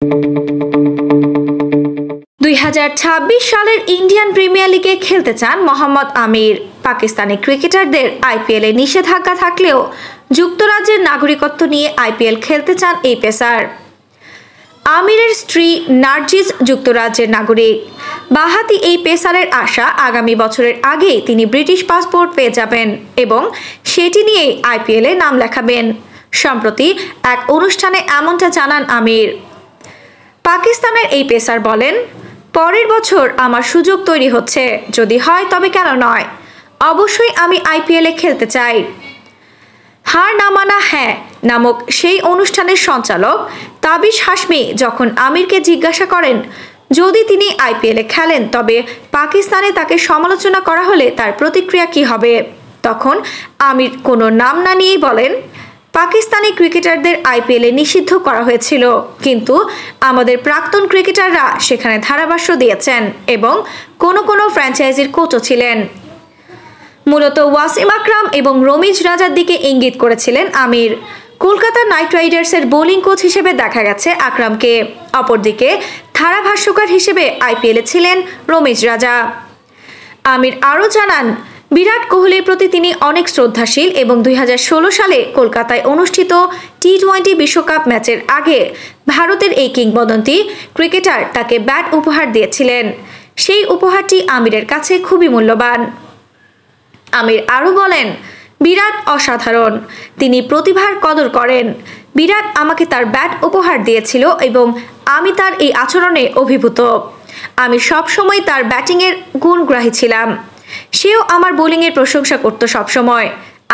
2026 সালের Indian premier লিগে খেলতে চান মোহাম্মদ আমির। পাকিস্তানি ক্রিকেটারদের আইপিএলে নিষেধাজ্ঞা থাকলেও যুক্তরাজ্যের নাগরিকত্ব নিয়ে আইপিএল খেলতে চান এই পেসার। আমিরের স্ত্রী নার্জিস যুক্তরাজ্যের নাগরিক। বাঁহাতি এই পেসারের আশা আগামী বছরের আগেই তিনি ব্রিটিশ পাসপোর্ট পেয়ে যাবেন এবং সেটি নিয়েই আইপিএলে নাম লেখাবেন। সম্প্রতি এক অনুষ্ঠানে এমনটা জানান আমির। পাকিস্তানের এই পেসার বলেন, পরের বছর আমার সুযোগ তৈরি হচ্ছে, যদি হয় তবে কেন নয়, অবশ্যই আমি আইপিএলে খেলতে চাই। হার না মানা হ্যাঁ নামক সেই অনুষ্ঠানের সঞ্চালক তাবিশ হাশমি যখন আমিরকে জিজ্ঞাসা করেন যদি তিনি আইপিএলে খেলেন তবে পাকিস্তানে তাকে সমালোচনা করা হলে তার প্রতিক্রিয়া কী হবে, তখন আমির কোনো নাম না নিয়েই বলেন, পাকিস্তানি ক্রিকেটারদের আইপিএলে নিষিদ্ধ করা হয়েছিল, কিন্তু আমাদের প্রাক্তন ক্রিকেটাররা সেখানে ধারাভাষ্য দিয়েছেন এবং কোনো ফ্র্যাঞ্চাইজির কোচও ছিলেন। মূলত ওয়াসিম আকরাম এবং রমিজ রাজার দিকে ইঙ্গিত করেছিলেন আমির। কলকাতা নাইট রাইডার্সের বোলিং কোচ হিসেবে দেখা গেছে আকরামকে, অপরদিকে ধারাভাষ্যকার হিসেবে আইপিএলে ছিলেন রমিজ রাজা। আমির আরও জানান, বিরাট কোহলির প্রতি তিনি অনেক শ্রদ্ধাশীল এবং 2016 সালে কলকাতায় অনুষ্ঠিত টি-20 বিশ্বকাপ ম্যাচের আগে ভারতের এই কিংবদন্তি ক্রিকেটার তাকে ব্যাট উপহার দিয়েছিলেন। সেই উপহারটি আমিরের কাছে খুবই মূল্যবান। আমির আরও বলেন, বিরাট অসাধারণ, তিনি প্রতিভার কদর করেন। বিরাট আমাকে তার ব্যাট উপহার দিয়েছিল এবং আমি তার এই আচরণে অভিভূত। আমি সবসময় তার ব্যাটিংয়ের গুণগ্রাহী ছিলাম। সেও আমার বোলিংয়ের প্রশংসা করত সবসময়।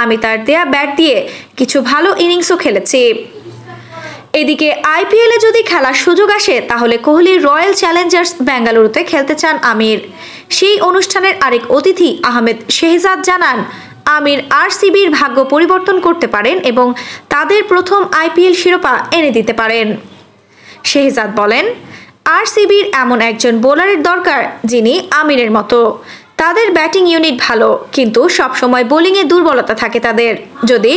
আমি তার দেয়া ব্যাট দিয়ে কিছু ভালো ইনিংসও খেলেছি। এদিকে আইপিএলে যদি খেলার সুযোগ আসে তাহলে কোহলির রয়্যাল চ্যালেঞ্জার্স বেঙ্গালুরুতে খেলতে চান আমির। সেই অনুষ্ঠানের আরেক অতিথি আহমেদ শেহজাদ জানান, আমির আরসিবির ভাগ্য পরিবর্তন করতে পারেন এবং তাদের প্রথম আইপিএল শিরোপা এনে দিতে পারেন। শেহজাদ বলেন, আরসিবির এমন একজন বোলারের দরকার যিনি আমিরের মতো। তাদের ব্যাটিং ইউনিট ভালো, কিন্তু সবসময় বোলিংয়ে দুর্বলতা থাকে তাদের। যদি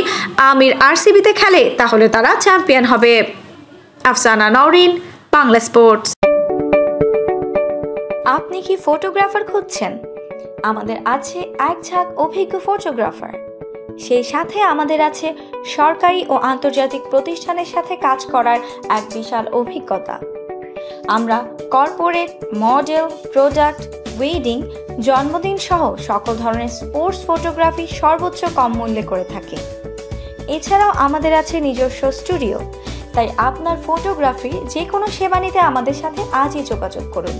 আমির আরসিবিতে খেলে তাহলে তারা চ্যাম্পিয়ন হবে। আফসানা নওরিন, বাংলা স্পোর্টস। আপনি কি ফটোগ্রাফার খুঁজছেন? আমাদের আছে এক ঝাঁক অভিজ্ঞ ফটোগ্রাফার। সেই সাথে আমাদের আছে সরকারি ও আন্তর্জাতিক প্রতিষ্ঠানের সাথে কাজ করার এক বিশাল অভিজ্ঞতা। আমরা কর্পোরেট, মডেল, প্রোডাক্ট, ওয়েডিং, জন্মদিন সহ সকল ধরনের স্পোর্টস ফটোগ্রাফি সর্বোচ্চ কম মূল্যে করে থাকি। এছাড়াও আমাদের আছে নিজস্ব স্টুডিও। তাই আপনার ফটোগ্রাফির যে কোনো সেবা নিতে আমাদের সাথে আজই যোগাযোগ করুন।